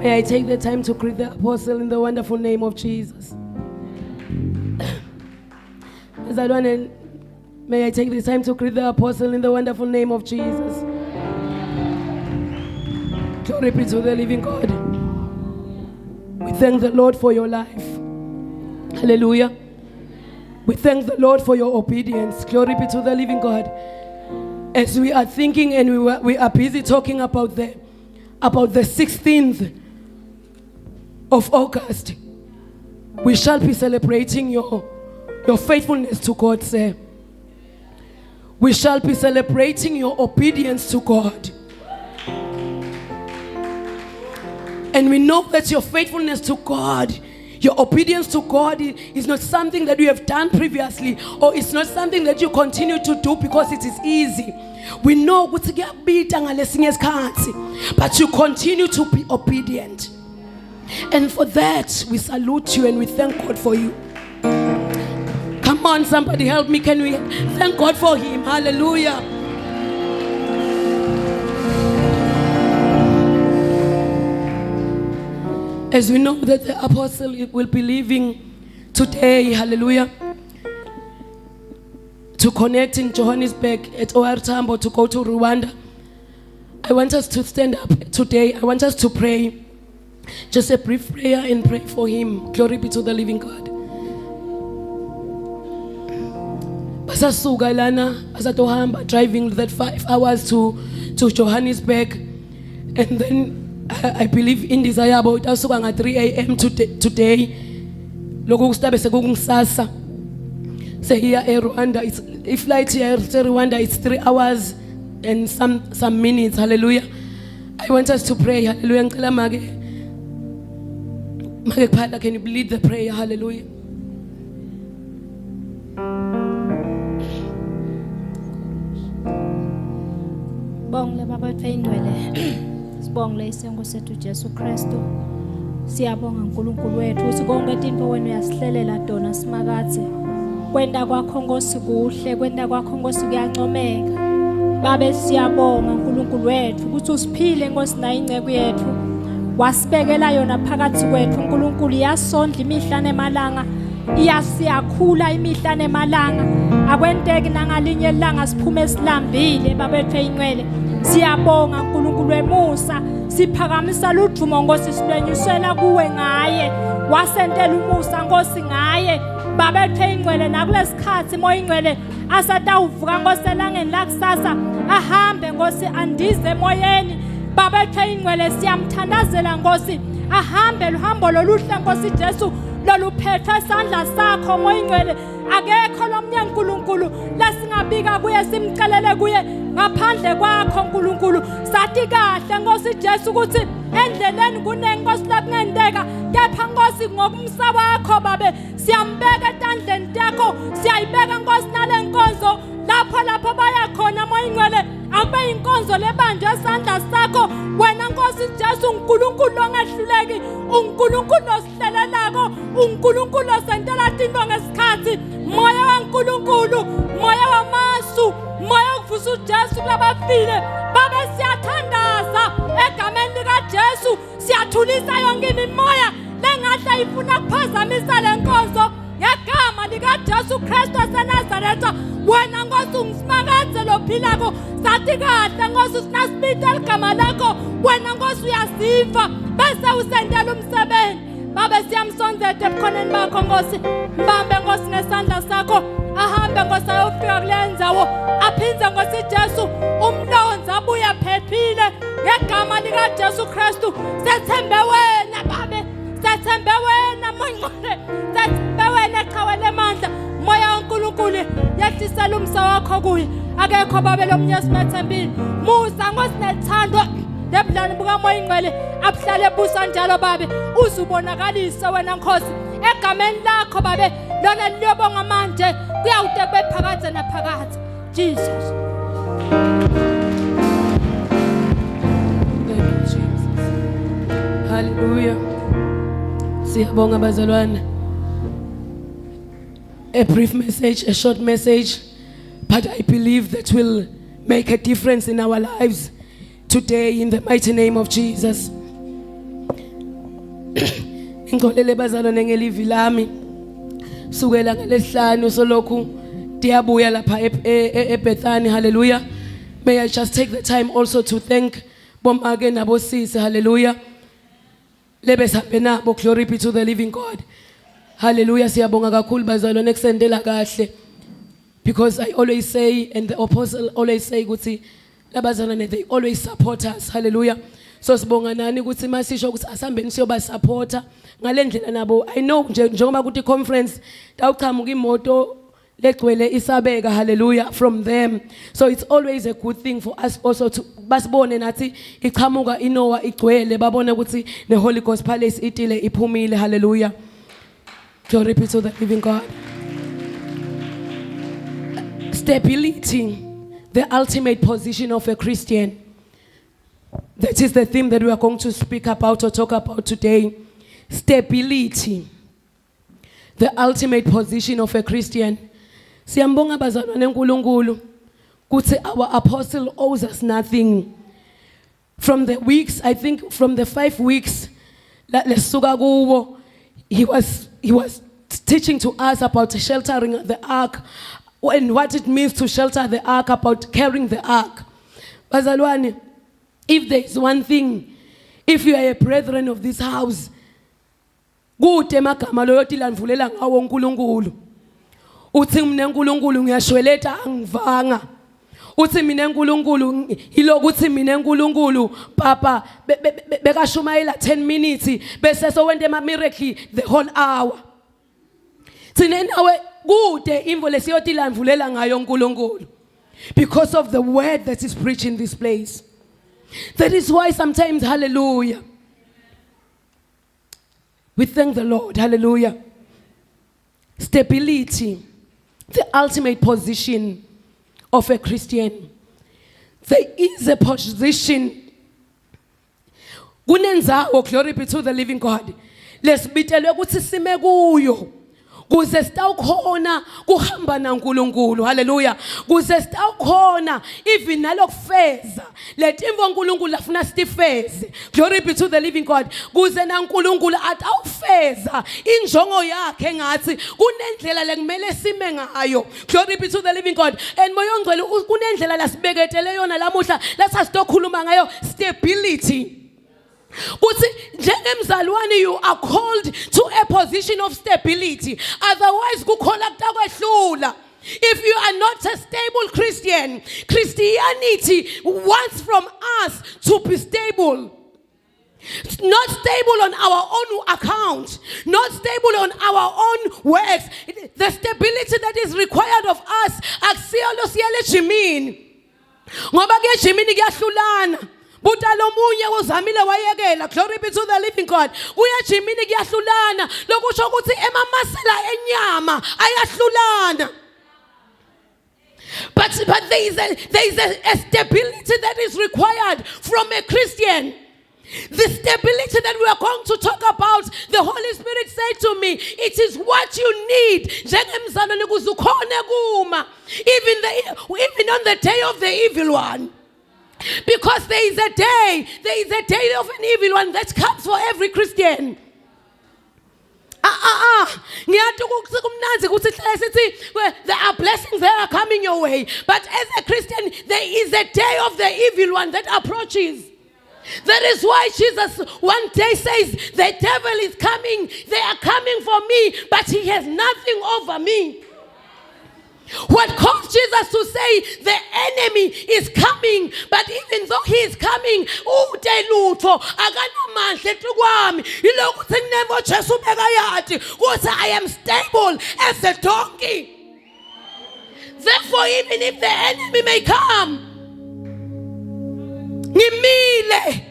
May I take the time to greet the apostle in the wonderful name of Jesus. May I take the time to greet the apostle in the wonderful name of Jesus. Glory be to the living God. We thank the Lord for your life. Hallelujah. We thank the Lord for your obedience. Glory be to the living God. As we are thinking and we are busy talking about the 16th of August, we shall be celebrating your faithfulness to God, sir. We shall be celebrating your obedience to God. And we know that your faithfulness to God, your obedience to God is not something that you have done previously, or it's not something that you continue to do because it is easy. We know, but you continue to be obedient. And for that, we salute you and we thank God for you. Come on, somebody help me. Can we thank God for him? Hallelujah. As we know that the apostle will be leaving today, hallelujah, to connect in Johannesburg at OR Tambo to go to Rwanda, I want us to stand up today. I want us to pray. Just a brief prayer and pray for him. Glory be to the living God. Basasuka lana asatohamba driving that 5 hours to Johannesburg, and then I believe in desire about asuka nga 3 a.m. today. Lokho kustabe sekungisasa. Say here in Rwanda, if flight here to Rwanda it's 3 hours and some minutes. Hallelujah. I want us to pray. Hallelujah. Ngicela make Phada, can you lead the prayer? Hallelujah. Bongle baba phengcwele. Sibongle isengo sethu Jesu Kristu. Siyabonga uNkulunkulu wethu ukuthi konke into wena uyasihlelela dona simakathe. Kwenda kwakho Nkosi kuhle, kwenda kwakho Nkosi kuyancomeka. Babe siyabonga uNkulunkulu wethu ukuthi usiphile Nkosi na ingcebo yethu. Wasibekela yona phakathi kwethu uNkulunkulu yasondla imihla nemalanga. Iyasiyakhula imihla nemalanga. Akwenteki nangalinye ilanga siphume esilambile babethu eyingcwele. Siyabonga uNkulunkulu wemusa, siphakamisa ludumo Nkosi silwenyusela kuwe ngaye. Wasentela umusa Nkosi ngaye. Babethu eyingcwele nakulesikhathi moya ingcwele asatawuvuka Nkosi elangeni lakusasa ahambe Nkosi andize emoyeni. Babethu eyingcwele siyamthandazela Nkosi ahambe luhambo loluhle Nkosi Jesu loluphethwe esandla sakho moya ingcwele. Akekho lomnye uNkulunkulu lasingabika kuye simcelele kuye ngaphandle kwakho uNkulunkulu. Sathi kahle Nkosi Jesu ukuthi endleleni kunenkosi lakungenteka, kepha Nkosi ngokumsa wakho babe siyambeka etandleni yakho, siyayibeka Nkosi nale nkonzo lapho baya khona moya ingcwele. Akube inkonzo lebanje esandla sakho wena Nkosi Jesu uNkulunkulu ongahluleki, uNkulunkulu osihlelelako, uNkulunkulu osentela into ngesikhathi. Moya waNkulunkulu, moya wamasu, moya wokuvusa uJesu kulabafile babe siyathandaza egameni likaJesu. Siyathulisa yonke imimoya lengahle ifuna kuphazamisa lenkonzo ngegama likaJesu Kristu waseNazaretha. Wena Nkosi ungisimakaze lophilako. Sathi kahle Nkosi sinasibita igama lakho. Wena Nkosi uyasiva bese usendela umsebenzi. Babe siyamsonzethe ebukhoneni bakho Nkosi. Mbambe Nkosi nesandla sakho. Ahambe Nkosi ayofika kulenzawo. Aphinze Nkosi Jesu umlonzi abuye phephile ngegama likaJesu Kristu. Sethembe wena babe. Sethembe wena mongcwele. Sethembe wena eqhawe lemandla. Moya waNkulunkulu yehlisela umsa wakho kuye. Akekho babe lomnye simethembile. Musa Nkosi nethando lebudlane buka moya ingcwele abuhlale ebusa njalo babe. Uzubonakalise wena Nkosi egameni lakho babe. Lona liyobonga manje kuyawude kube phakathi naphakathi. Jesus. Thank you, Jesus. Hallelujah. Siyabonga bazalwane. A brief message, a short message, but I believe that will make a difference in our lives today in the mighty name of Jesus. Ngixolele bazalwane ngelivi lami. Sukela ngelesihlanu solokhu diyabuya lapha eBethany. Hallelujah. May I just take the time also to thank bomake nabo sisi. Hallelujah. Lebe sabe nabo, glory be to the living God. Hallelujah. Siyabonga kakhulu bazalwane eksendela kahle. Because I always say, and the apostle always say ukuthi labazalwane they always support us. Hallelujah. So sibonga nani ukuthi masisho ukuthi asambeni siyoba supporter ngalendlela nabo. I know njengoba ukuthi conference dawuqhamuka imoto legcwele isabeka. Hallelujah. From them. So it's always a good thing for us also to basibone nathi iqhamuka inowa igcwele babone ukuthi the Holy Ghost Palace itile iphumile. Hallelujah. Glory be to the living God. Stability, the ultimate position of a Christian. That is the theme that we are going to speak about or talk about today. Stability, the ultimate position of a Christian. Siyambonga bazalwane nkulunkulu kuthi our apostle owes us nothing. From the weeks, I think from the 5 weeks lesuka kuwo, he was teaching to us about sheltering the ark and what it means to shelter the ark, about carrying the ark. Bazalwane, if there is one thing, if you are a brethren of this house, kude magama loyothi landvulela ngawo uNkulunkulu. Uthi mina uNkulunkulu ngiyashweleta angivanga. Uthi mina uNkulunkulu ilokuthi mina uNkulunkulu papa bekashumayela 10 minutes bese so wente ama miracle the whole hour. Thina nawe kude imvo lesiyothi landvulela ngayo uNkulunkulu. Because of the word that is preached in this place. That is why sometimes, hallelujah, we thank the Lord. Hallelujah. Stability, the ultimate position of a Christian. There is a position. Kunenzawo, glory be to the living God. Lesibitelwe ukuthi sime kuyo. Kuze sitawukhona kuhamba naNkulunkulu. Hallelujah. Kuze sitawukhona even nalokufeza lethi imvo uNkulunkulu afuna sitifeze. Glory be to the living God. Kuze naNkulunkulu atawufeza injongo yakhe ngathi kunendlela lekumele sime ngayo. Glory be to the living God. And moya ongcwele kunendlela lasibeketele yona lamuhla lasasitokhuluma ngayo, stability. Kuthi njengemzalwane you are called to a position of stability. Otherwise kukhola kutakwedlula. If you are not a stable Christian, Christianity wants from us to be stable. Not stable on our own account, not stable on our own works. The stability that is required of us akusiyalo siyale jimini. Ngoba ke jimini kuyahlulana. Butalo munye uzamile wayekela. Glory be to the living God. Kuya jimini kuyahlulana lokusho ukuthi emamasela enyama ayahlulana. But there is a stability that is required from a Christian. The stability that we are going to talk about, the Holy Spirit said to me, it is what you need. Even on the day of the evil one. Because there is a day of an evil one that comes for every Christian. There are blessings that are coming your way. But as a Christian, there is a day of the evil one that approaches. That is why Jesus one day says, the devil is coming. They are coming for me, but he has nothing over me. What caused Jesus to say the enemy is coming, but even though he is coming, I am stable as a donkey. Therefore, even if the enemy may come, ngimile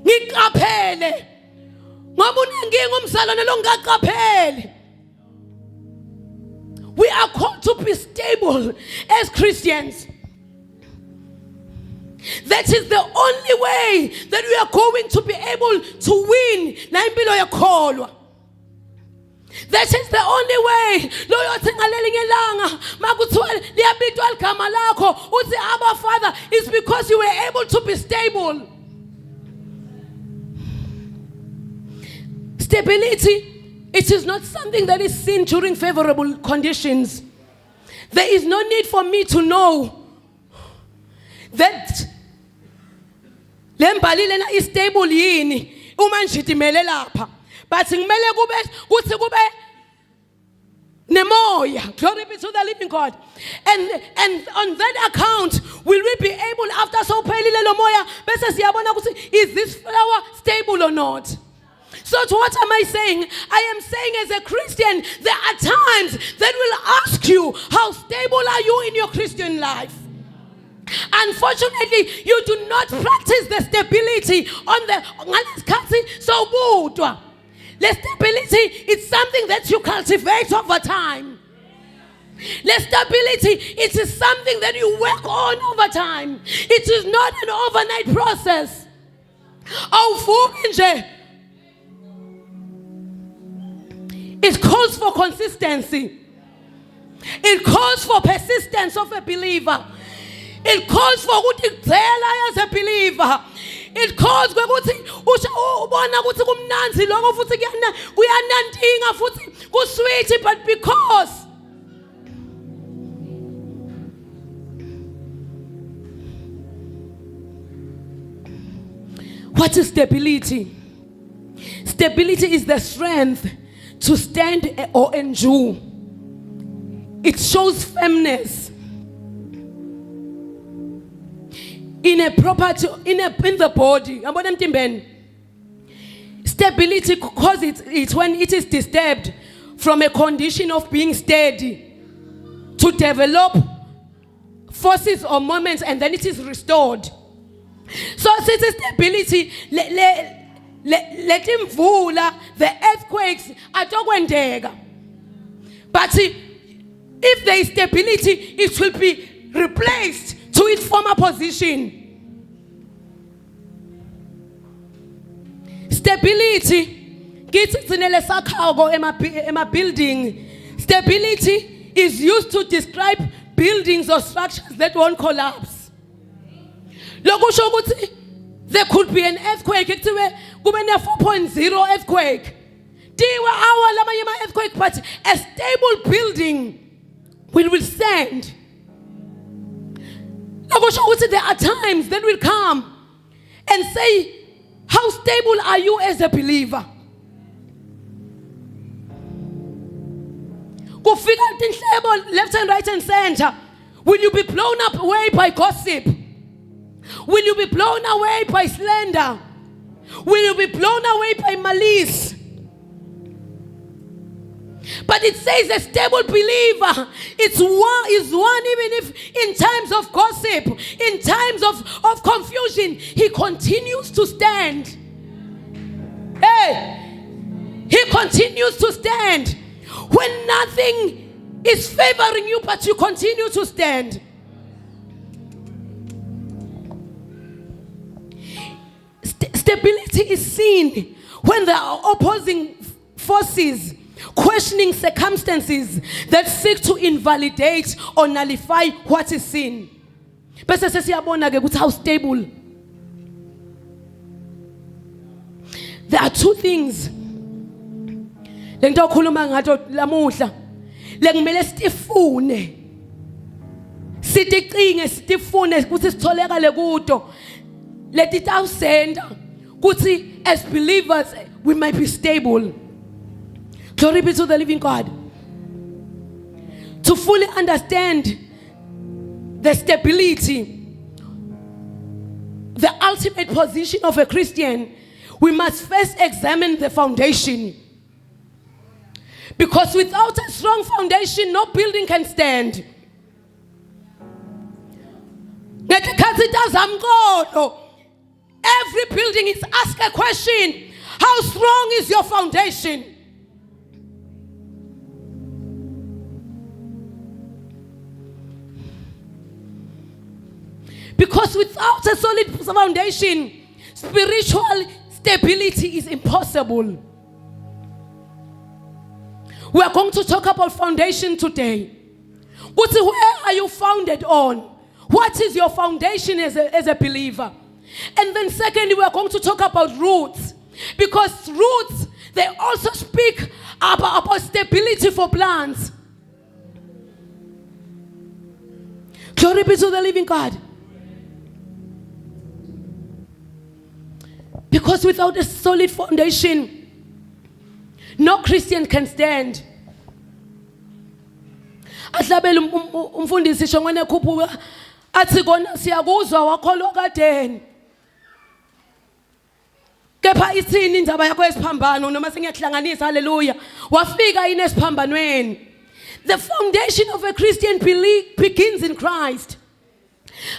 ngiqaphele ngoba unenkinga umzalwane lo ngaqaphele. We are called to be stable as Christians. That is the only way that we are going to be able to win na impilo yakholwa. That is the only way. Loyo thengaleli ngelanga makuthiwa liyabitwa igama lakho uthi Abba Father, is because you were able to be stable. Stability, it is not something that is seen during favorable conditions. There is no need for me to know that lembali lena is stable yini uma ngijitimele lapha, but ngimele kuthi kube nemoya. Glory be to the living God. And on that account, will we be able, after so pelile lo moya, bese siyabona ukuthi is this flower stable or not? So what am I saying? I am saying as a Christian, there are times that will ask you, how stable are you in your Christian life? Unfortunately, you do not practice the stability on the so budwa. The stability is something that you cultivate over time. The stability, it is something that you work on over time. It is not an overnight process. It calls for consistency. It calls for persistence of a believer. It calls for ukuthi kudzela as a believer. It calls ukuthi ubona ukuthi kumnanzi lokho futhi kuyanantinga futhi kusweet, but because what is stability? Stability is the strength to stand or endure. It shows firmness in a property, in the body. Stability, because it's when it is disturbed from a condition of being steady to develop forces or moments, and then it is restored. So since stability, let him fool the earthquakes atokwendeka. But if there is stability, it will be replaced to its former position. Stability, building. Stability is used to describe buildings or structures that won't collapse. There could be an earthquake, a 4.0 earthquake. But a stable building will stand. There are times that will come and say, how stable are you as a believer? Left and right and center. Will you be blown away by gossip? Will you be blown away by slander? Will you be blown away by malice? But it says a stable believer is one even if in times of gossip, in times of confusion, he continues to stand. Hey, he continues to stand. When nothing is favoring you, but you continue to stand. Stability is seen when there are opposing forces, questioning circumstances that seek to invalidate or nullify what is seen. Bese sesiyabona ke ukuthi how stable. There are two things. Lento okhuluma ngato lamuhla. Lekumele sitifune. Siticinge sitifune ukuthi sitholekale kuto. Let it out send. Kuti as believers we might be stable. Glory be to the living God. To fully understand the stability, the ultimate position of a Christian, we must first examine the foundation. Because without a strong foundation, no building can stand. Every building is asked a question. How strong is your foundation? Because without a solid foundation, spiritual stability is impossible. We are going to talk about foundation today. Where are you founded on? What is your foundation as a believer? And then secondly, we are going to talk about roots. Because roots, they also speak about stability for plants. Glory be to the living God. Because without a solid foundation, no Christian can stand. Ahlabela umfundisi shongwane ekhuphuka athi kona siyakuzwa wakholwa kadeni. Kepha ithini indaba yakho yesiphambano noma sengiyahlanganisa haleluya. Wafika yini esiphambanweni? The foundation of a Christian belief begins in Christ.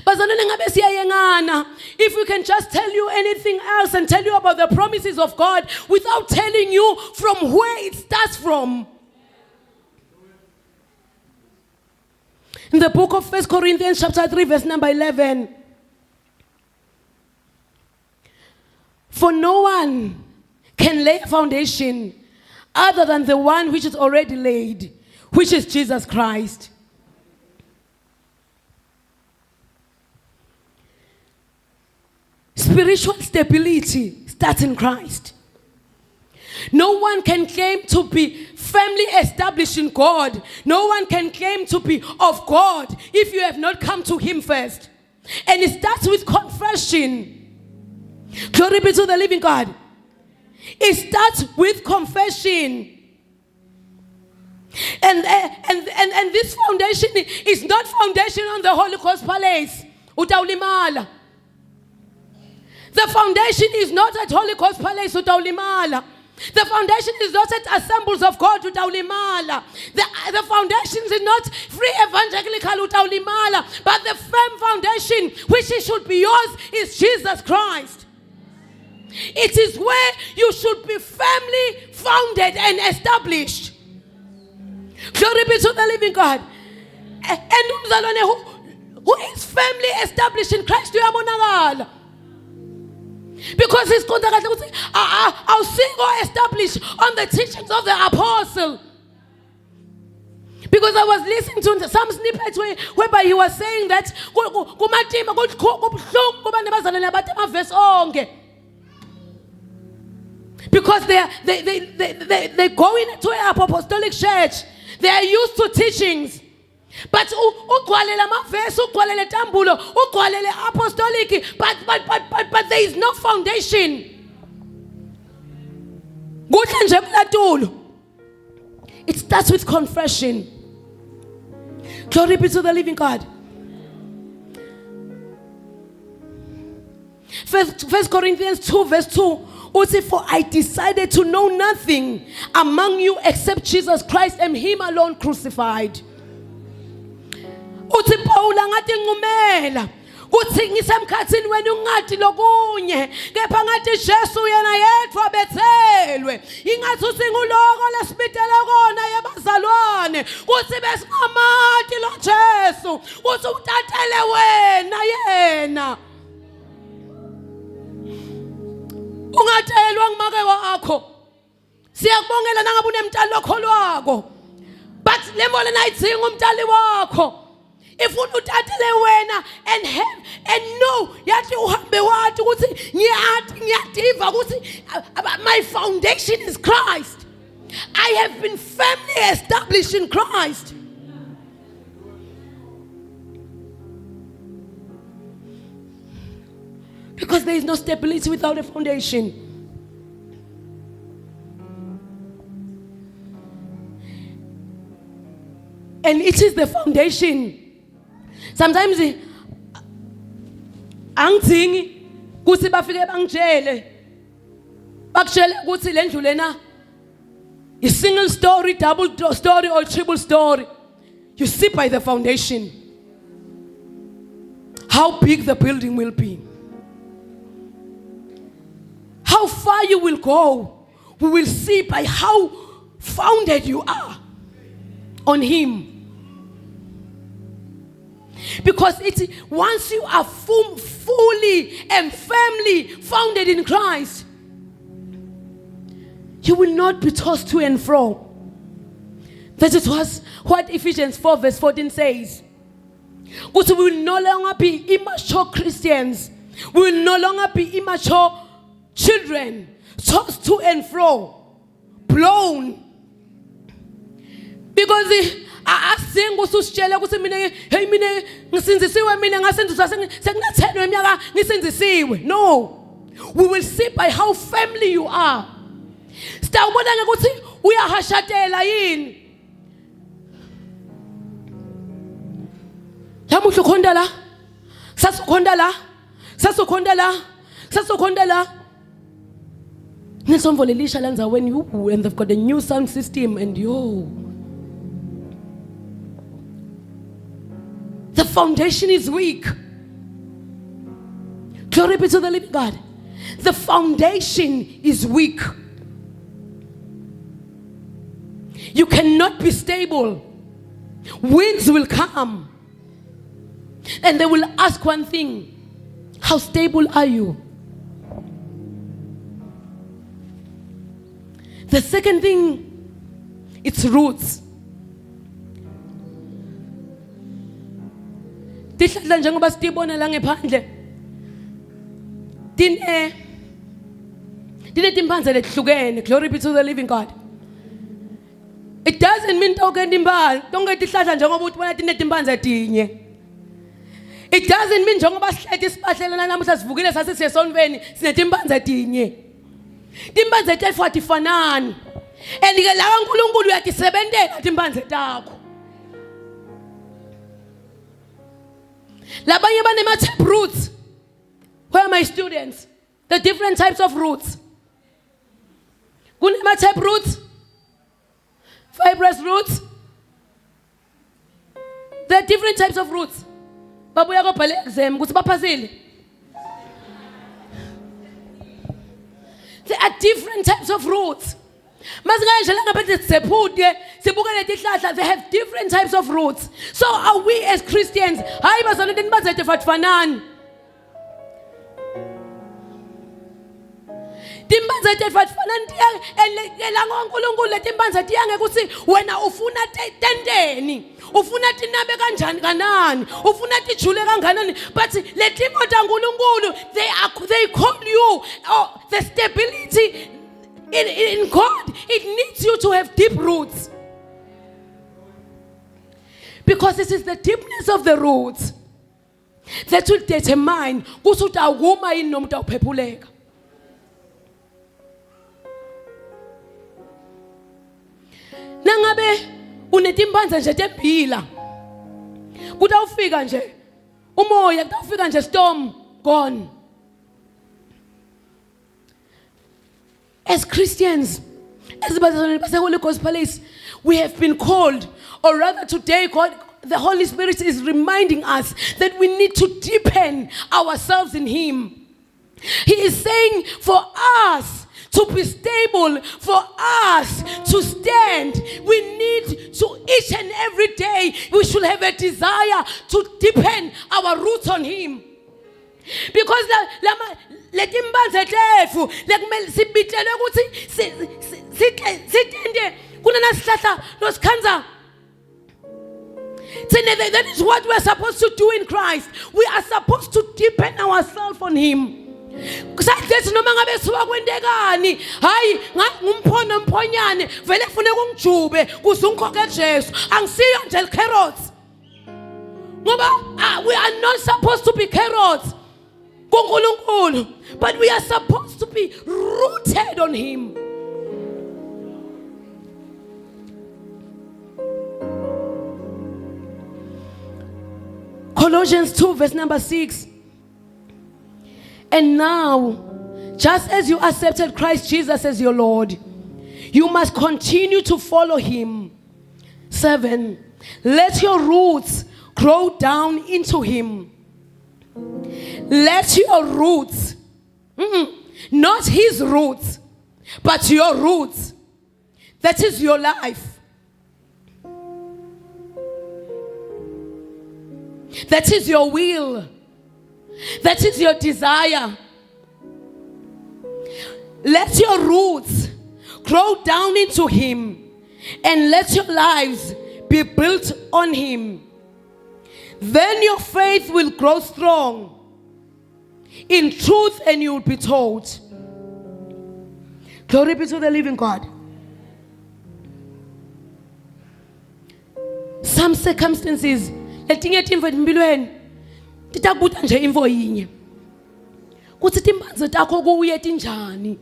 Bazalwane ngabe siyayengana. If we can just tell you anything else and tell you about the promises of God without telling you from where it starts from. In the book of 1 Corinthians chapter 3 verse number 11. For no one can lay a foundation other than the one which is already laid, which is Jesus Christ. Spiritual stability starts in Christ. No one can claim to be firmly established in God. No one can claim to be of God if you have not come to Him first. And it starts with confession. Glory be to the living God. It starts with confession. And this foundation is not foundation on the Holocaust Palace. Utaulimala. The foundation is not at Holocaust Palace. Utaulimala. The foundation is not at Assemblies of God. Utaulimala. The foundation is not free evangelical. Utaulimala. But the firm foundation which it should be yours is Jesus Christ. It is where you should be firmly founded and established. Glory be to the living God. And who is firmly established in Christ, uyabonakala. Because he's I'll sing or establish on the teachings of the apostle. Because I was listening to some snippets whereby he was saying that because they go into an apostolic church, they are used to teachings. But apostolic, but there is no foundation. It starts with confession. Glory be to the living God. 1 Corinthians 2 verse 2. For I decided to know nothing among you except Jesus Christ and Him alone crucified. Uthi Paul ngathi ngumela kuthi ngisemkhathini wena ungathi lokunye kepha ngathi Jesu yena yedwa bethelwe ingathi usinguloko lesibitele kona yabazalwane kuthi besingamathi lo Jesu kuthi utatele wena yena ungatelwa ngimake wakho siyakubongela nangabe unemntali lokholwako but lemole nayithinga umntali wakho if utatele wena and no yathi uhambe wathi ukuthi ngiyativa ukuthi my foundation is Christ. I have been firmly established in Christ. Because there is no stability without a foundation. And it is the foundation. Sometimes angithingi kuthi bafike bangitshele bakutshele ukuthi lendlu lena is single story, double story or triple story. You see by the foundation how big the building will be. How far you will go, we will see by how founded you are on Him. Because once you are fully and firmly founded in Christ, you will not be tossed to and fro. That is what Ephesians 4 verse 14 says. Because we will no longer be immature Christians. We will no longer be immature children, tossed to and fro. blown. Because asinga ususitshela ukuthi mina hey mina ngisinzisiwe mina ngasenza sekunathenwe eminyaka ngisinzisiwe. No. We will see by how family you are. Sitawubona ukuthi uyahashatela yini. Lamuhla ukhonda la. Sasukhonda la. Sasukhonda la. Sasukhonda la. Nisomvo lelisha lanza when you and they've got a new sound system and yo. The foundation is weak. Glory be to the living God. The foundation is weak. You cannot be stable. Winds will come. And they will ask one thing. How stable are you? The second thing, it's roots. Tihlahla njengoba sitibona la ngephandle. Tinetimphandle lehlukene. Glory be to the living God. It doesn't mean tonke tihlahla njengoba utibona tinetimphandle tinye. It doesn't mean njengoba sihleti sibahlelana namuhla sivukile sasisiye sonveni sinetimphandle tinye. Timphandle tethu atifanani. And ke la kaNkulunkulu uyatisebentela timphandle takho. Labanye banema tap roots. Where are my students? The different types of roots. Kunema tap roots, fibrous roots. There are different types of roots. Babuya kobhala exam ukuthi baphasile. There are different types of roots. They have different types of roots. So are we as Christians? Wena ufuna tendeni ufuna tinabe kanjani kanani ufuna tijule kanganani but letimo taNkulunkulu they call you the stability in God. It needs you to have deep roots, because this is the deepness of the roots that will determine ukuthi utawuma yini noma utawuphephuleka. Nangabe unetimphandle nje tebhila kutawufika nje umoya kutawufika nje storm gone. As Christians, as the Holy Ghost Palace, we have been called, or rather today God, the Holy Spirit is reminding us that we need to deepen ourselves in Him. He is saying for us to be stable, for us to stand, we need to each and every day, we should have a desire to deepen our roots on Him. Because letimphandle tethu lekumele sibitele ukuthi sitende kunana sihlahla losikhanza. That is what we are supposed to do in Christ. We are supposed to deepen ourselves on Him. Kusathi noma ngabe siwa kwendekani hayi ngumphono mphonyane vele ufune kungijube kuze ungikhokhe Jesu angisiyo nje carrots ngoba we are not supposed to be carrots kuNkulunkulu, but we are supposed to be rooted on Him. Colossians 2 verse number 6. And now, just as you accepted Christ Jesus as your Lord, you must continue to follow Him. 7. Let your roots grow down into Him. Let your roots, not His roots, but your roots. That is your life. That is your will. That is your desire. Let your roots grow down into Him, and let your lives be built on Him. Then your faith will grow strong in truth, and you will be taught. Glory be to the living God. some circumstances letinye timvo empilweni titakubuta nje info yinye kutsi timbanzo takho kuye tinjani,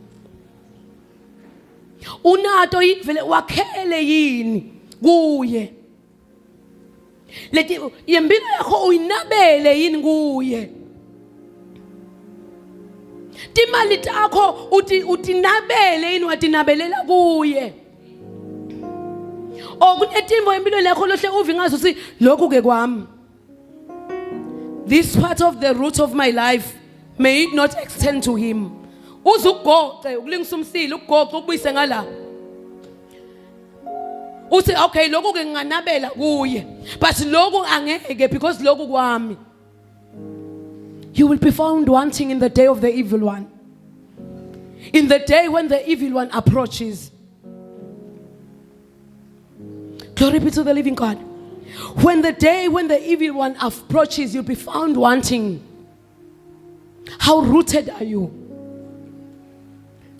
unato yini vele wakhele yini kuye, leti yempilo yakho uyinabele yini kuye, timali takho utinabele yini watinabelela kuye. Okunetimvo empilweni yakho lohle uvi ngazo uthi lokhu ke kwami, this part of the root of my life may it not extend to him. Uzugoqe ukulingisa umsila ugoqe ubuyise ngala uthi okay lokhu ke nginganabela kuye but lokhu angeke because lokhu kwami. You will be found wanting in the day of the evil one, in the day when the evil one approaches. Glory be to the living God. When the evil one approaches, you'll be found wanting. How rooted are you?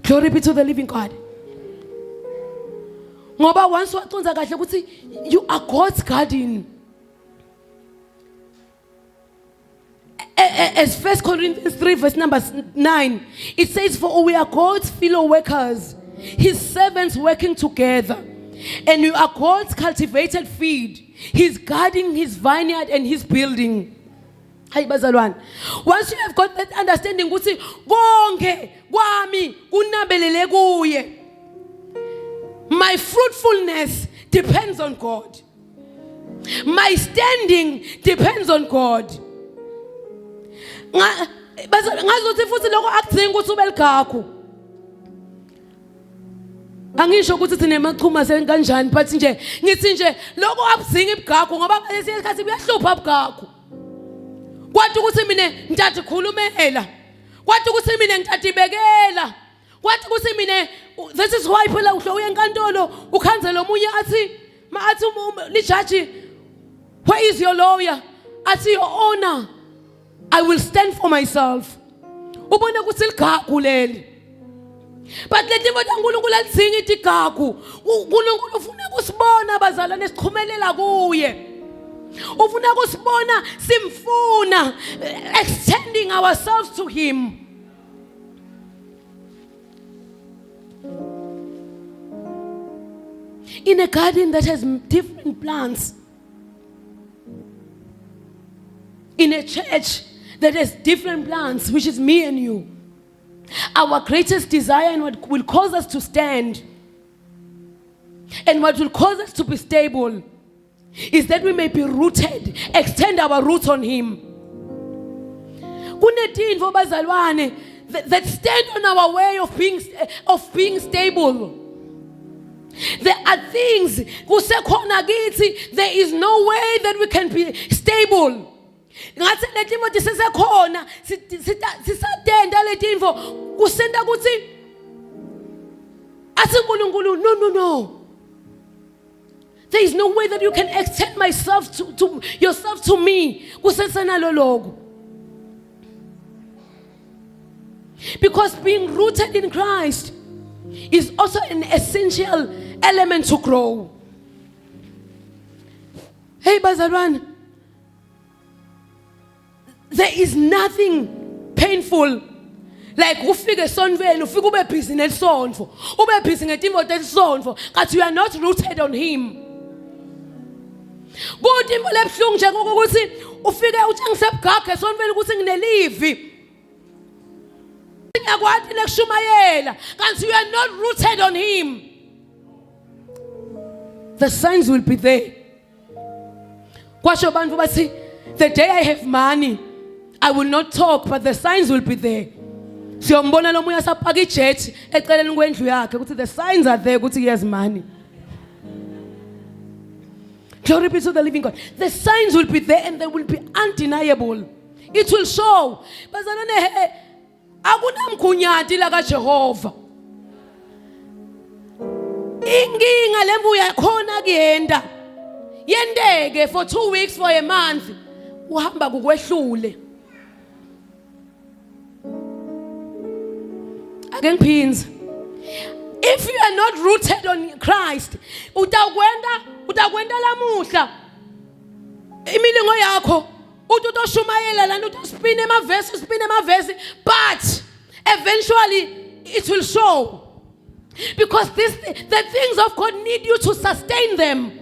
Glory be to the living God. Ngoba once waconza kahle ukuthi you are God's garden. As 1 Corinthians 3 verse number 9, it says, for we are God's fellow workers, his servants working together. And you are God's cultivated field. He's guarding his vineyard and his building. Hayi bazalwane, once you have got that understanding ukuthi konke kwami kunabelele kuye, my fruitfulness depends on God, my standing depends on God. Ngazothi futhi lokho akudzingi ukuthi ube ligakho. Angisho ukuthi sine machuma senkanjani but nje ngithi nje lokho abudzingi ibigakho ngoba ngalesi sikhathi kuyahlupha ibigakho. Kwathi ukuthi mina ngithatha khulumela, kwathi ukuthi mina ngithatha ibekela, kwathi ukuthi mina this is why phela uhlo uye enkantolo ukhanzela omunye athi lijaji, where is your lawyer? Athi your honor, I will stand for myself. Ubona ukuthi ligakho leli. But leti mota uNkulunkulu alidzingi igagu. uNkulunkulu ufuna kusibona bazalwane sikhumelela kuye. Ufuna kusibona simfuna, extending ourselves to him. In a garden that has different plants, in a church that has different plants, which is me and you, our greatest desire and what will cause us to stand and what will cause us to be stable is that we may be rooted, extend our roots on him. Kunetinvo bazalwane that stand on our way of being stable. There are things kusekhona kithi, there is no way that we can be stable. Ngathi letimvo tisesekhona sisatenda letimvo kusenda kuthi athi uNkulunkulu no. There is no way that you can extend myself to yourself to me. Kusesenalo logo. Because being rooted in Christ is also an essential element to grow. Hey bazalwane, there is nothing painful like ufike esonveni ufike ube busy nesonvo, ube busy ngetimvo tesonvo, but you are not rooted on him. Kuthi imvo lebhlungu nje ngokuthi ufike uthi ngisebugagga esonveni ukuthi nginelivi. Ngiyakwathi nekushumayela, kanti you are not rooted on him. The signs will be there. Kwasho bantu bathi the day I have money I will not talk, but the signs will be there. Siyombona lo moya sapaka ijet eceleni kwendlu yakhe ukuthi the signs are there ukuthi he has money. Glory be to the living God. The signs will be there and they will be undeniable. It will show. Bazalwane, akunamgunyati la kaJehova. Inginga lembuya khona kuyenda. Yendeke for 2 weeks, for a month. Uhamba kukwehlule. If you are not rooted on Christ, utakwenda lamuhla feeling yakho uthi utoshumayela lana uthi spin emavesi but eventually it will show. Because the things of God need you to sustain them.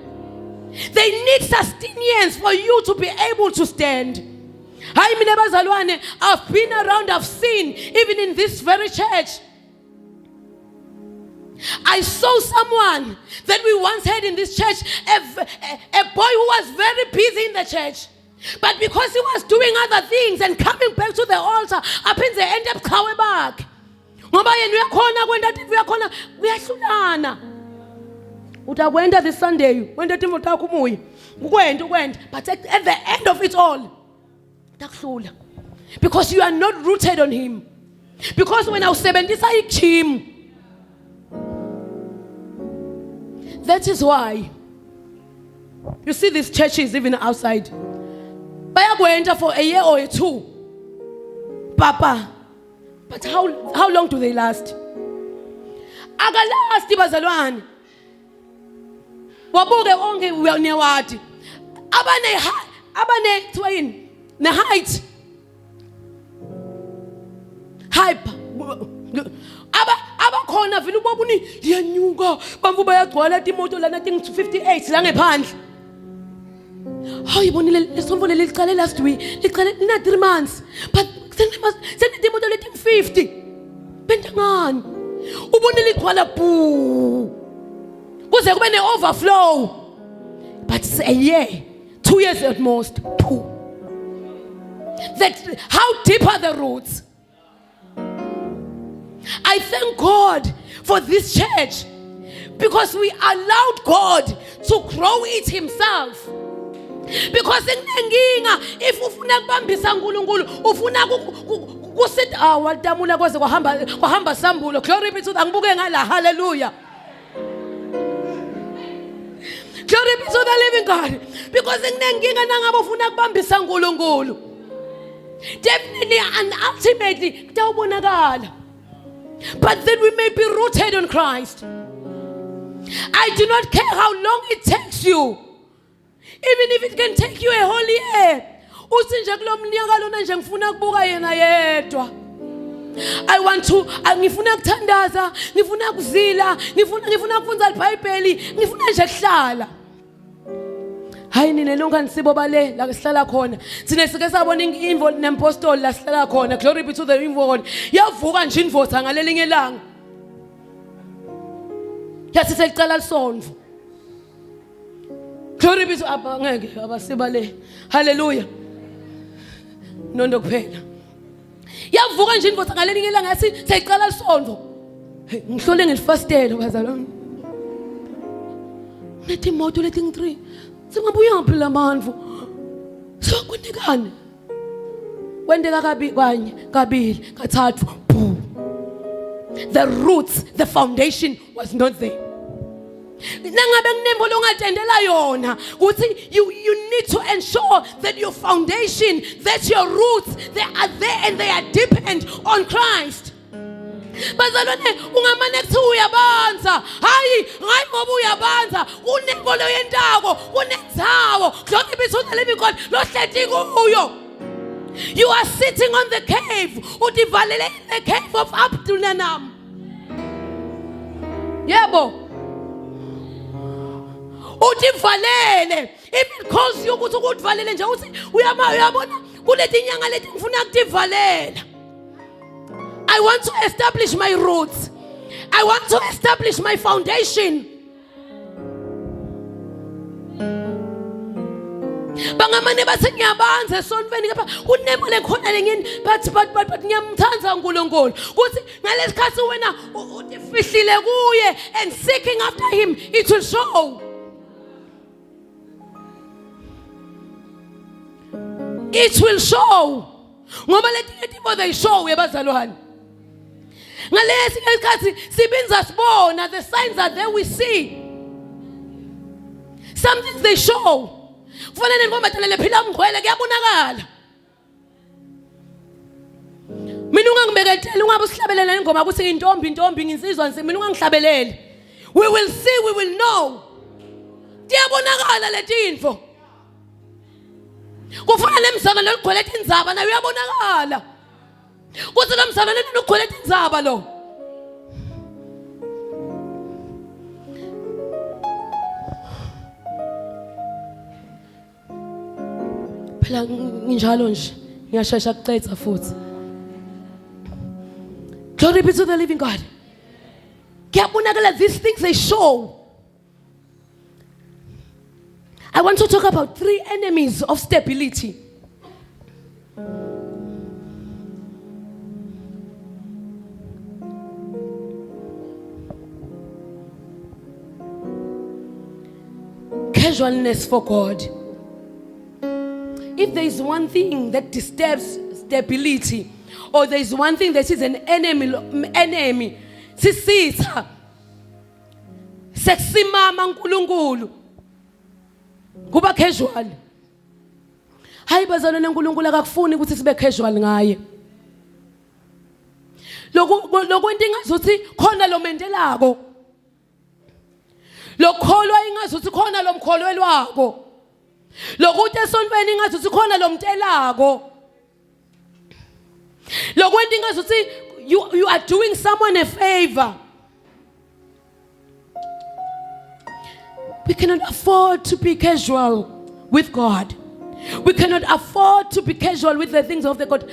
They need sustenance for you to be able to stand. Hayi mina bazalwane, I've been around, I've seen, even in this very church. I saw someone that we once had in this church, a boy who was very busy in the church. But because he was doing other things and coming back to the altar, aphinze end up qawe bakhe. Ngoba yena uyakhona kwenda TV uyakhona uyahlulana. Utakwenda this Sunday, wenda TV utakho umuyi. Ukwenda, but at the end of it all, utakuhlula. Because you are not rooted on him. Because when awusebenzisa igym, that is why you see these churches even outside. Bayakwenda for a year or two. Papa. But how long do they last? Akalasti bazalwane. Wabuke onke uyawati. Abane twin. Ne height. Hype. Abakhona vele ubabuni liyanyuka. Bamvu bayagcwala imoto lana ting 58 la ngephandle. Hayi bonile lesombo leliqale last week. Liqale na 3 months. But senete imoto le ting 50. Bentangani. Ubonile igcwala boo. Kuze kube ne overflow. But it's a year, 2 years at most. Poo. That how deep are the roots? I thank God for this church because we allowed God to grow it himself. Because if ufuna kubambisa uNkulunkulu ufuna kusithi watamula kwaze kwahamba sambulo. Glory be to the ngibuke ngala. Hallelujah. Glory be to the living God. Because nginenkinga nangabe ufuna kubambisa uNkulunkulu, definitely and ultimately kutawubonakala. But then we may be rooted on Christ. I do not care how long it takes you. Even if it can take you a whole year. Usinje kulomnyaka lona nje ngifuna kubuka yena yedwa. I want to ngifuna ukuthandaza, ngifuna kuzila, ngifuna ukufunda iBhayibheli, ngifuna nje kuhlala. Hayi nina lonke nisibo bale la sihlala khona. Sine sike sabona imvo nempostoli la sihlala khona. Glory be to the imvo. Yavuka nje invotha ngalelinye ilanga. Yathi selicala lisonvo. Glory be to ngeke abasibale. Hallelujah. Nondo kuphela. Yavuka nje invotha ngalelinye ilanga yathi selicala lisonvo. Ngihlole ngilifastela bazalwane. Lethi moto lethi 3. Singabuya phela manje. So kwendekani? Kwendeka kabili, kathathu. The roots, the foundation was not there. Nangabe kunembo longatendela yona, ukuthi you need to ensure that your foundation, that your roots, they are there and they are dependent on Christ. Bazalwane ungamane kuthi uyabanza, hayi ngoba uyabanza, unembo loyentako, unendzawo. Glory be to the living God. Lohleti kuyo. You are sitting on the cave. Udivalele in the cave of Abdulnanam. Yebo. Udivalele. If it calls you ukuthi ukudivalele nje uthi uyabona kuleti nyanga leti ngifuna ukudivalela. I want to establish my roots. I want to establish my foundation. Bangamane bathi ngiyabanza esontweni ngapha kunemo lekhona lengini but ngiyamthanza uNkulunkulu ukuthi ngalesikhathi wena ufihlile kuye and seeking after him, it will show. It will show. Ngoba lethi they show yabazalwane. Ngalesi isikhathi sibinza sibona, the signs are there, we see. Some things they show. Kufanele ngoba thelele phila mgwele kuyabonakala. Mina ungangibekethela ungabe usihlabelele ingoma ukuthi intombi nginsizwa nsi, mina ungangihlabeleli. We will see, we will know. Kuyabonakala leti info. Kufana nemzana loligcwele indzaba nayo uyabonakala. Kuthi lo mzana lena loligcwele indzaba lo. Phela nginjalo nje ngiyashesha kucetha futhi. Glory be to the living God. Kuyabonakala, these things they show. I want to talk about 3 enemies of stability. Casualness for God. If there is one thing that disturbs stability, or there is one thing that is an enemy, sisitha sekusimama uNkulunkulu kuba casual. Hayi bazalwane, uNkulunkulu akakufuni ukuthi sibe casual ngaye. Lokwento ingazuthi khona lo mentelako, lokholwa ingazuthi khona lo mkholwelwako, lokuthi esontweni ingazuthi khona lo mtelako, lokwento ingazuthi you are doing someone a favor. We cannot afford to be casual with God. We cannot afford to be casual with the things of God.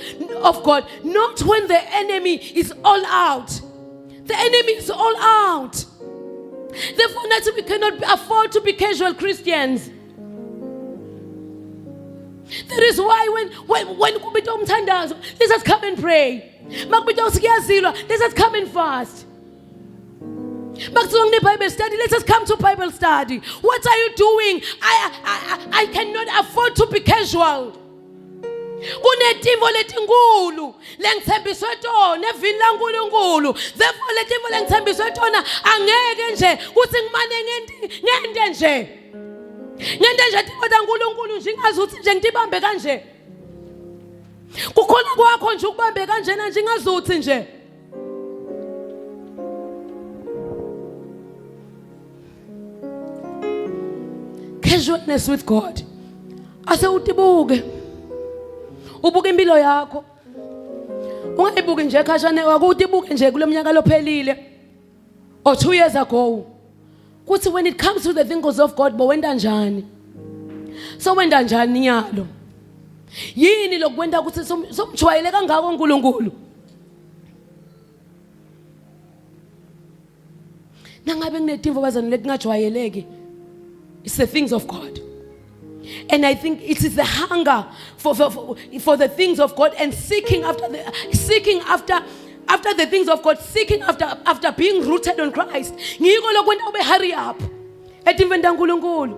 Not when the enemy is all out. The enemy is all out. Therefore, we cannot afford to be casual Christians. That is why when let us come and pray. Let us come and fast. Bible study. Let us come to Bible study. What are you doing? I cannot afford to be casual. Kunetimvo letinkulu lengithembiswe tona evini laNkulunkulu. Therefore letimvo lengithembiswe tona angeke nje kuthi ngimane ngente nje. Ngente nje timvo taNkulunkulu nje ingazuthi nje ngitibambe kanje. Kukhona kwakho nje ukubambe kanjena nje ingazuthi nje. Casualness with God. Ase utibuke. Ubuke impilo yakho. Ungayibuki nje khashane wakuthi ibuke nje kulomnyaka lophelile. Or 2 years ago. Kuthi when it comes to the things of God, bo wenda njani? So wenda njani nyalo? Yini lokwenda ukuthi somjwayele kangaka uNkulunkulu? Nangabe kunetimvo bazana letingajwayeleki. It's the things of God. And I think it is the hunger for the things of God and seeking after the things of God, seeking after being rooted on Christ. Ngiko lokwenda ube hurry up. Etimveni taNkulunkulu.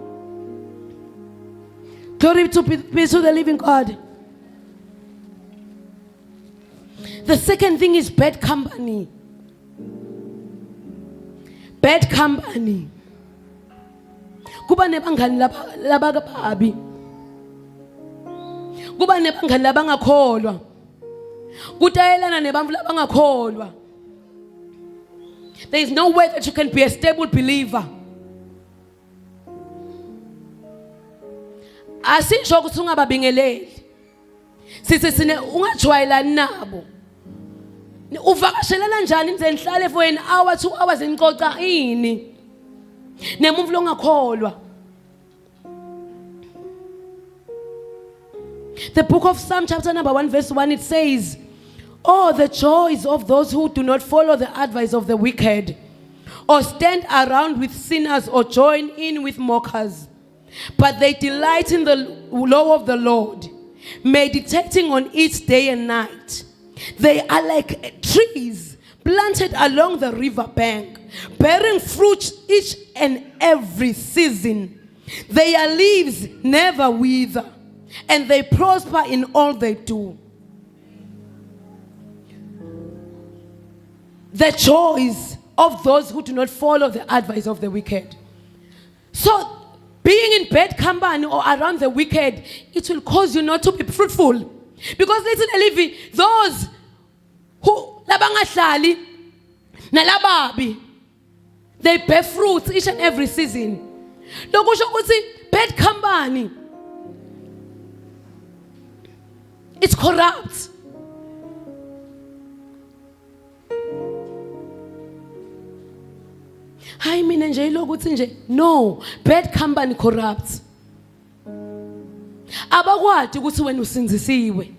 Glory to be to the living God. The second thing is bad company. Bad company. Kuba nebangani labakababi. Kuba nebangani labangakholwa. Kutayelana nebantfu labangakholwa. There is no way that you can be a stable believer. Asisho ukuthi ungababingeleli. Sithi sine ungajwayelani nabo. Uvakashelela njani nje nihlale for an hour 2 hours enicoca ini. Nemuntu longakholwa. The book of Psalm chapter number 1 verse 1, it says, "Oh, the joys of those who do not follow the advice of the wicked, or stand around with sinners, or join in with mockers. But they delight in the law of the Lord, meditating on it day and night. They are like trees planted along the river bank, bearing fruit each and every season. Their leaves never wither, and they prosper in all they do." The joys of those who do not follow the advice of the wicked. So, being in bad company or around the wicked, it will cause you not to be fruitful. Because literally, those who labangahlali nalababi, they bear fruit each and every season. Lokusho ukuthi bad company It's corrupt. Hayi mina nje ilokuthi nje no, bad company corrupts. Abakwadi ukuthi wena usinzisiwe.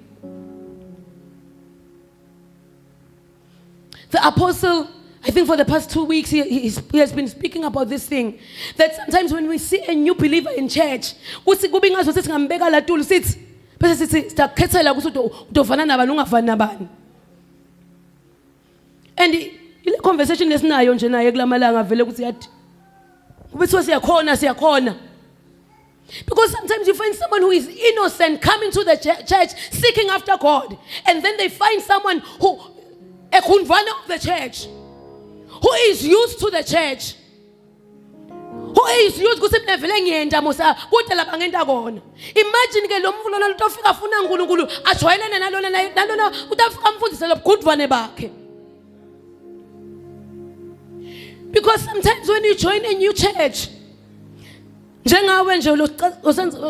The apostle, I think for the past 2 weeks, he has been speaking about this thing. That sometimes when we see a new believer in church, kuthi kube ngazo sithi ngambeka la tulu sithi bese sithi sitakhethela ukuthi udovana nabani ungafani nabani. And ile conversation lesinayo nje naye kulamalanga vele ukuthi yathi ubethiwa siyakhona. Because sometimes you find someone who is innocent coming to the church seeking after God, and then they find someone who a khunvana of the church, who is used to the church, who is used ukuthi mina vele ngiyenda musa kude lapha ngenta kona. Imagine ke lo mfulu lona utofika afuna uNkulunkulu ajwayelene nalona utafika amfundise lobugudvane bakhe. Because sometimes when you join a new church, njengawe nje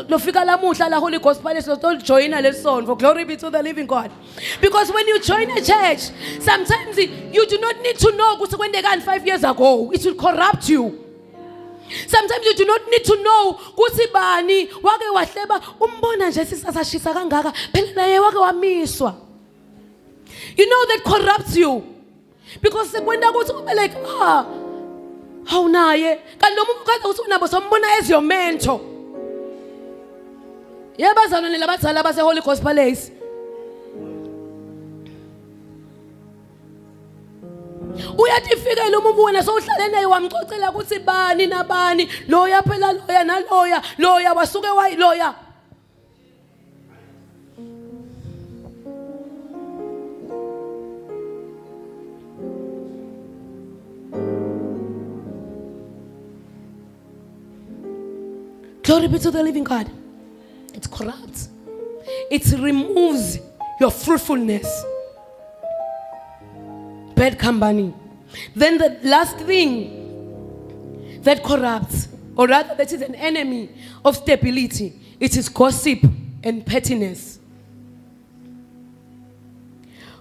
lofika lamuhla la Holy Gospel join lesonto, glory be to the living God. Because when you join a church, sometimes you do not need to know ukuthi kwendekani 5 years ago. It will corrupt you. Sometimes you do not need to know ukuthi bani wake wahleba umbona nje sisashisa kangaka phela naye wake wamiswa. You know that corrupts you. Because sekwenda ukuthi ube like how naye kanti lo muntu kaza ukuthi unabo sombona as your mentor. Yabazalwane labadzala base Holy Gospel Place. Uyathi fika lo muntu wena sowuhlale naye wamcocela ukuthi bani nabani loya phela loya naloya wasuke loya. Glory be to the living God. It corrupts. It removes your fruitfulness. Bad company. Then the last thing that corrupts, or rather that is an enemy of stability, it is gossip and pettiness.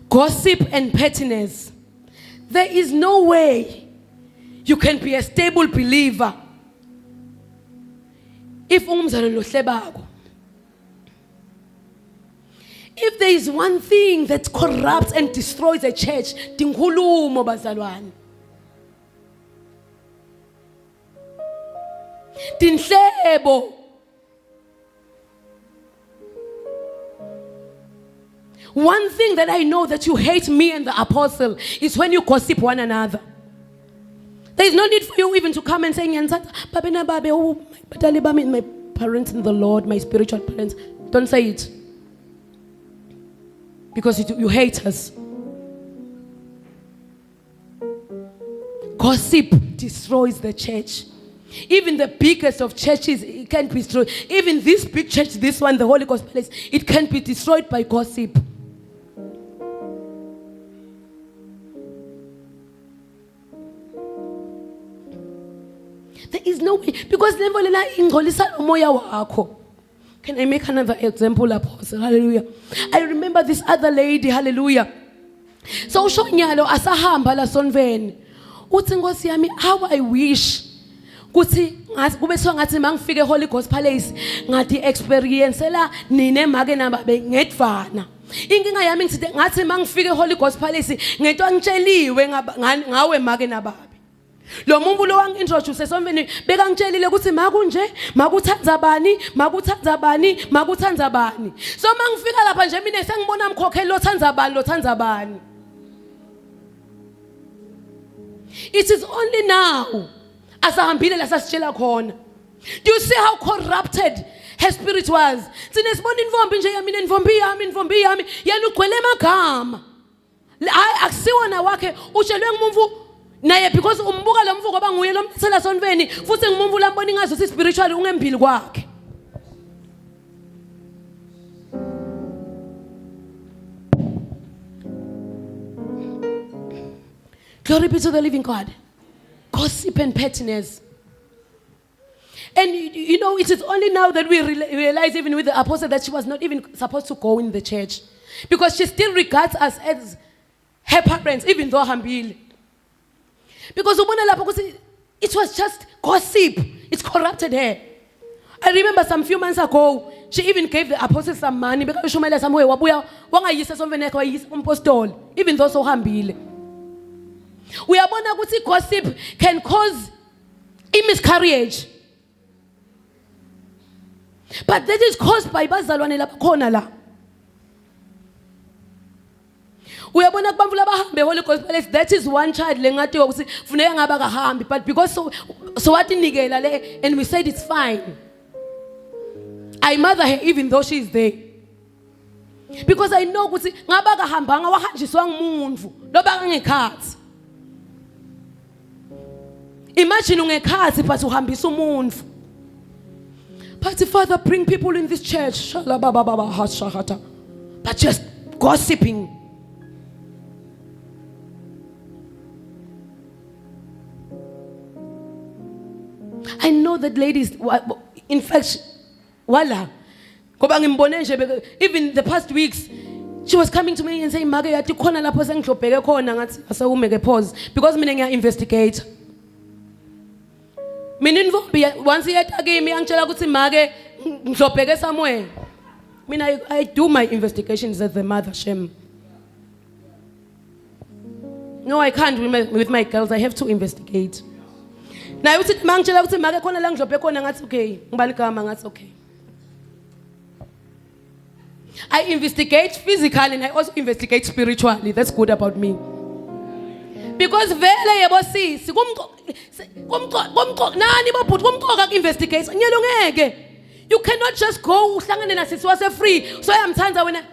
Gossip and pettiness. There is no way you can be a stable believer if if there is one thing that corrupts and destroys a church, tinkhulumo bazalwane. Tinhlebo. One thing that I know that you hate me and the apostle is when you gossip one another. There is no need for you even to come and say, my parents in the Lord, my spiritual parents. Don't say it. Because you hate us. Gossip destroys the church. Even the biggest of churches, it can't be destroyed. Even this big church, this one, the Holy Gospel Place, it can't be destroyed by gossip. There is no way. Because can I make another example, Apostle? Hallelujah. I remember this other lady, hallelujah. So shonyalo asahamba la sonveni. Uthi Nkosi yami, how I wish kuthi kube so ngathi mangifike Holy Gospel Place ngathi experience la nine make nababe ngedvana. Inkinga yami ngithi ngathi mangifike Holy Gospel Place ngento angitsheliwe ngawe make nababe. Lo muntu lo wangintroduce somveni beka ngitshelile ukuthi makunje makuthanza bani so mangifika lapha nje mina sengibona umkhokheli lo thanza bani. It is only now asahambile la sasitshela khona. Do you see how corrupted her spirit was? Sine sibona imvombi nje yami imvombi yami yena ugcwele amagama. Hayi akusiwona wakhe utshelwe ngumuntu naye because umbuka lo mvuko banguye lo mthela sonveni futhi ngimumvu lambona ingazo si spiritually ungembili kwakhe. Glory be to the living God. Gossip and pettiness. And you know, it is only now that we realize, even with the apostle, that she was not even supposed to go in the church. Because she still regards us as her parents, even though hambile. Because it was just gossip. It corrupted her. I remember some few months ago, she even gave the apostles some money because even though so hambile. We are born gossip can cause a miscarriage. But that is caused by bazalwane labakhona la. We are born the Holy Ghost Palace. That is one child but because so what in and we said it's fine. I mother her even though she is there. Because I know ukuthi ngabaka hambanga wahanjiswa ngumuntu loba ngekhathi. Imagine ungekhathi but uhambisa umuntu. But Father, bring people in this church but just gossiping. I know that ladies, in fact, wala. Even the past weeks, she was coming to me and saying, Mage, yati khona lapho sengihlobheke khona ngathi asawumeke pause because mina ngiya investigate. Mina invombi once yeta kimi angitshela ukuthi Mage ngihlobheke somewhere. Mina I do my investigations as the mother Shem. No, I can't with my girls. I have to investigate. Now uthi mangitshela ukuthi Mage khona la ngihlobheke khona ngathi okay, ngibani igama ngathi okay. I investigate physically and I also investigate spiritually. That's good about me. Because vele yebo sisi nani bobhuti kumqoka investigate nyelo ngeke. You cannot just go uhlangane nasisi wase free. So yamthanza wena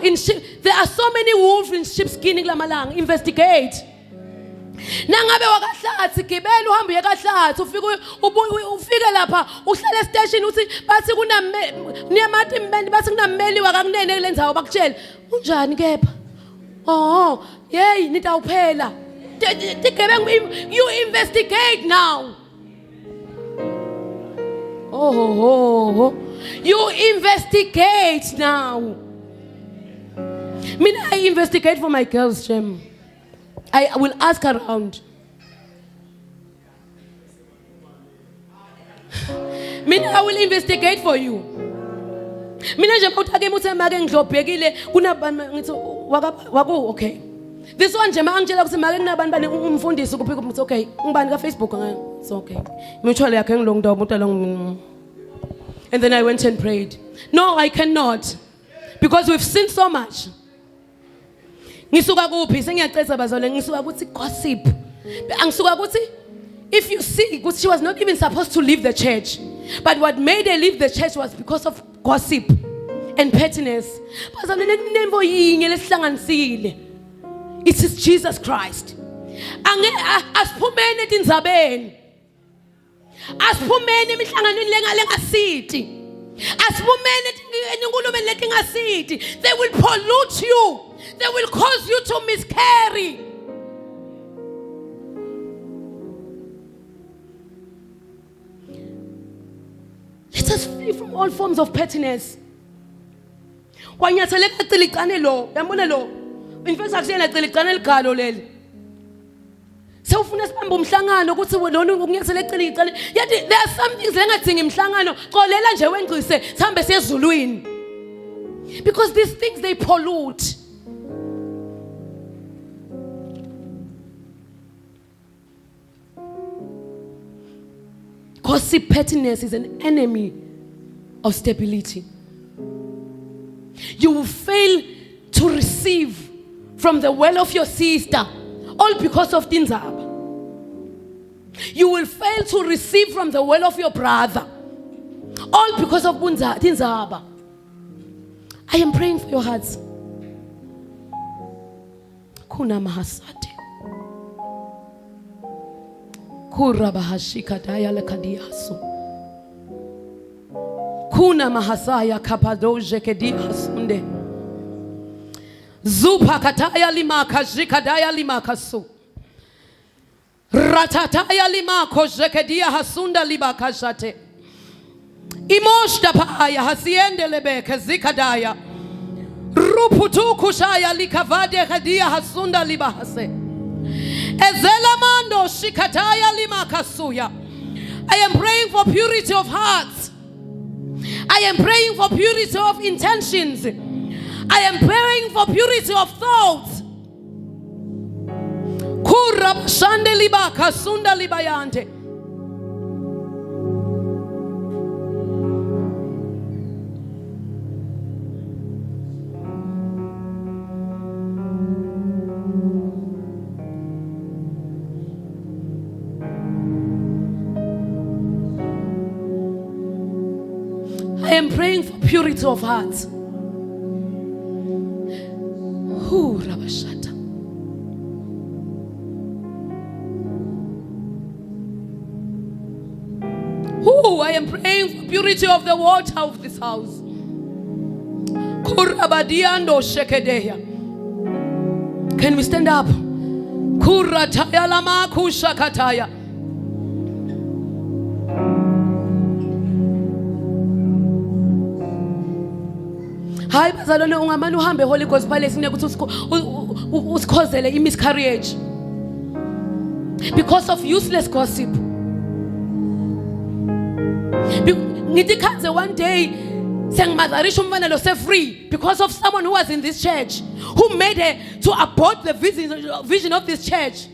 in there are so many wolves in sheepskin kulamalanga. Investigate. Nangabe wakahlathi gibela uhambe uye kahlathi ufike lapha uhlala station uthi bathi niyamathi imbendi bathi kunammeli wakakunene kulenzawo bakutshela unjani kepha hey nitawuphela you investigate now you investigate now. I investigate for my girls, Jem. I will ask around. I will investigate for you. Okay. This one okay. Facebook. It's okay. And then I went and prayed. No, I cannot. Because we've sinned so much. Gossip. If you see, she was not even supposed to leave the church. But what made her leave the church was because of gossip and pettiness. It is Jesus Christ. They will pollute you. They will cause you to miscarry. Let us flee from all forms of pettiness. In fact, there are some things because these things they pollute. Gossip, pettiness is an enemy of stability. You will fail to receive from the well of your sister, all because of tinzaba. You will fail to receive from the well of your brother, all because of tinzaba. I am praying for your hearts. Kuna mahasate. Kurabahashikadaya lekadiaso. Kuna mahasaya kapadoje kediasunde. Zupa kataya limaka jikadaya limakasu. Ratataya lima kojekedia hasunda libakashate. Imoshta paaya hasiende lebeke zikadaya. Ruputu kushaya likavade kadia hasunda libahase. Ezelamando shikataya lima kasuya. I am praying for purity of hearts. I am praying for purity of intentions. I am praying for purity of thoughts. Kurab shande liba kasunda libayante. I am praying for purity of heart. Rabashata. I am praying for purity of the water of this house. Kurabadiando shekedeya. Can we stand up? Kurataya lama kushakataya. Hayi bazalwane ungamani uhambe Holy Ghost Palace nekuthi usikhozele miscarriage because of useless gossip. Ngithi khanze one day sengimadarisha umfana lo se free because of someone who was in this church who made her to abort the vision of this church.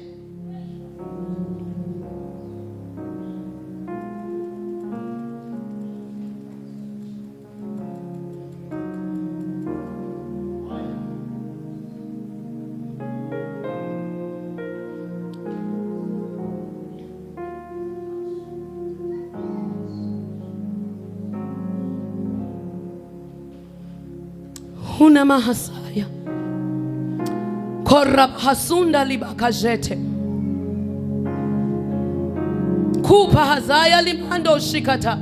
Huna mahasaya korab hasunda libakajete kupa hazaya limando shikata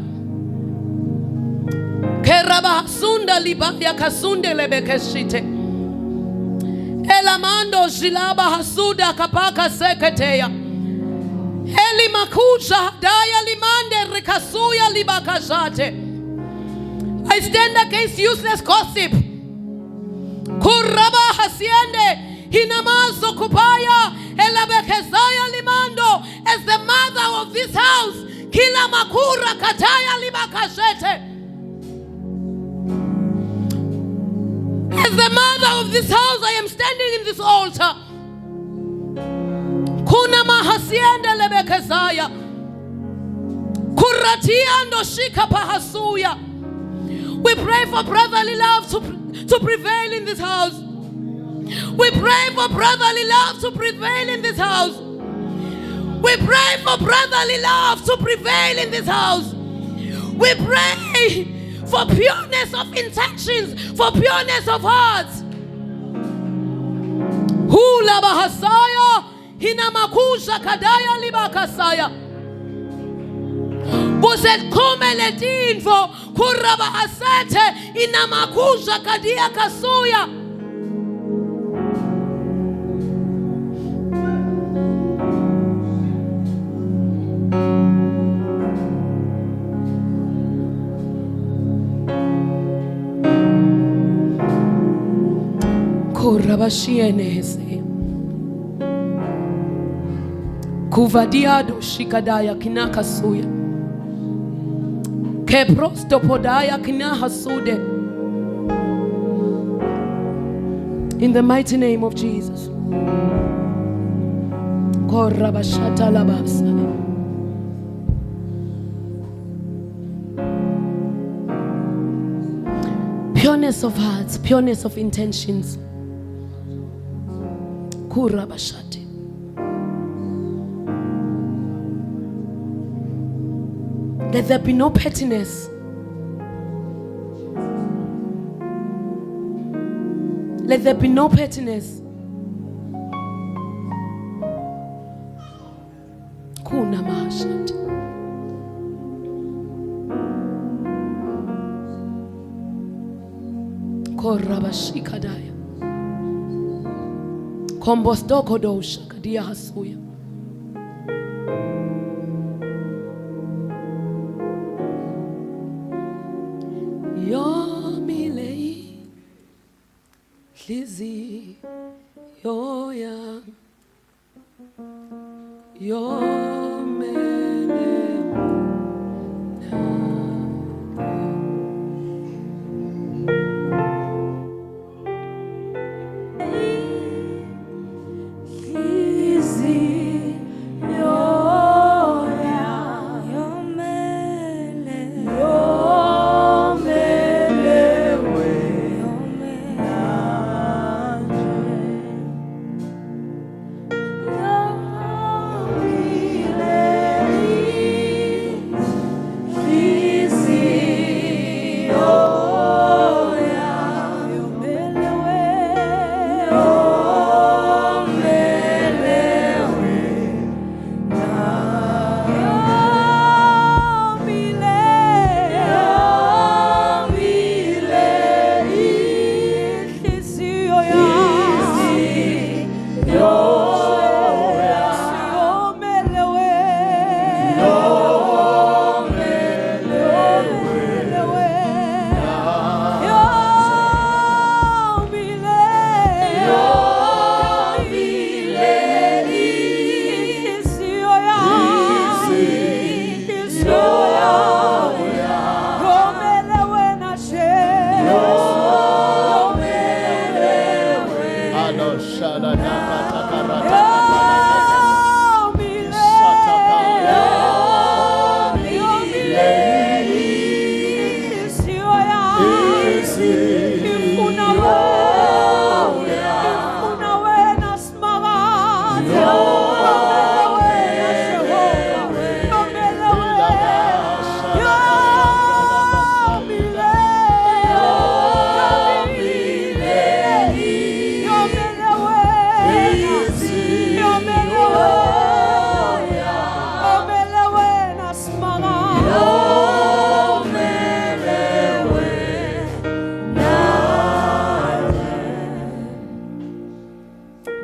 keraba hasunda libaya kasunde lebekeshite elamando jilaba hasuda kapaka seketeya eli makuja hadaya limande rikasuya libakajate. I stand against useless gossip. Kuraba hasiende hinamazo kupaya elabekezaya limando. As the mother of this house, kila makura kataya libakashete. As the mother of this house, I am standing in this altar. Kuna mahasiende lebekezaya kuratiando shika pahasuya. We pray for brotherly love to prevail in this house. We pray for brotherly love to prevail in this house. We pray for brotherly love to prevail in this house. We pray for pureness of intentions, for pureness of hearts. Hula bahasaya hinamakusha kadaya libakasaya. Buset kumele tinfo kuraba asete inamakusha kadia kasuya. Kuraba shiene hese kuvadiado shikadaya kinakasuya. In the mighty name of Jesus. Pureness of hearts, pureness of intentions. Let there be no pettiness. Let there be no pettiness. Kuna mahashat. Korabashikadaya. Kombostoko dosha kadia hasuya. Yo ya. Yo mele.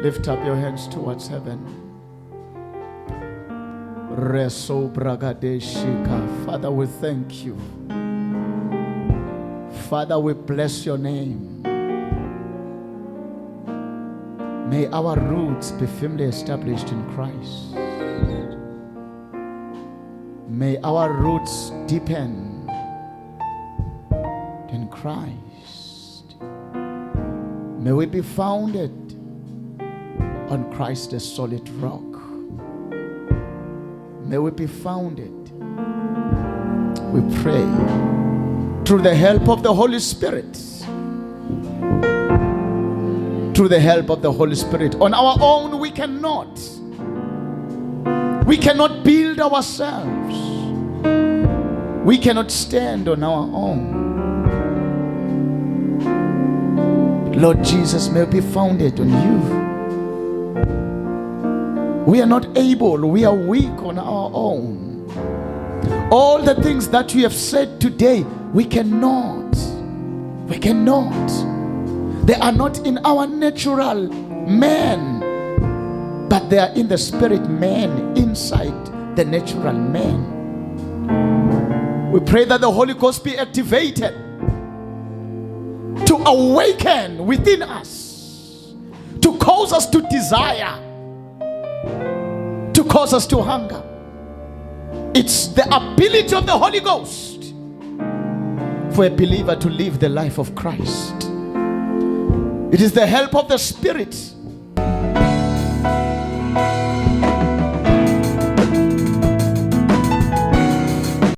Lift up your hands towards heaven. Reso bragadeshika. Father, we thank you. Father, we bless your name. May our roots be firmly established in Christ. May our roots deepen in Christ. May we be founded on Christ the solid rock. May we be founded, we pray, through the help of the Holy Spirit. Through the help of the Holy Spirit. On our own we cannot. We cannot build ourselves. We cannot stand on our own. Lord Jesus, may we be founded on you. We are not able, we are weak on our own. All the things that we have said today, we cannot. We cannot. They are not in our natural man, but they are in the spirit man, inside the natural man. We pray that the Holy Ghost be activated to awaken within us, to cause us to desire, to cause us to hunger. It's the ability of the Holy Ghost for a believer to live the life of Christ. It is the help of the Spirit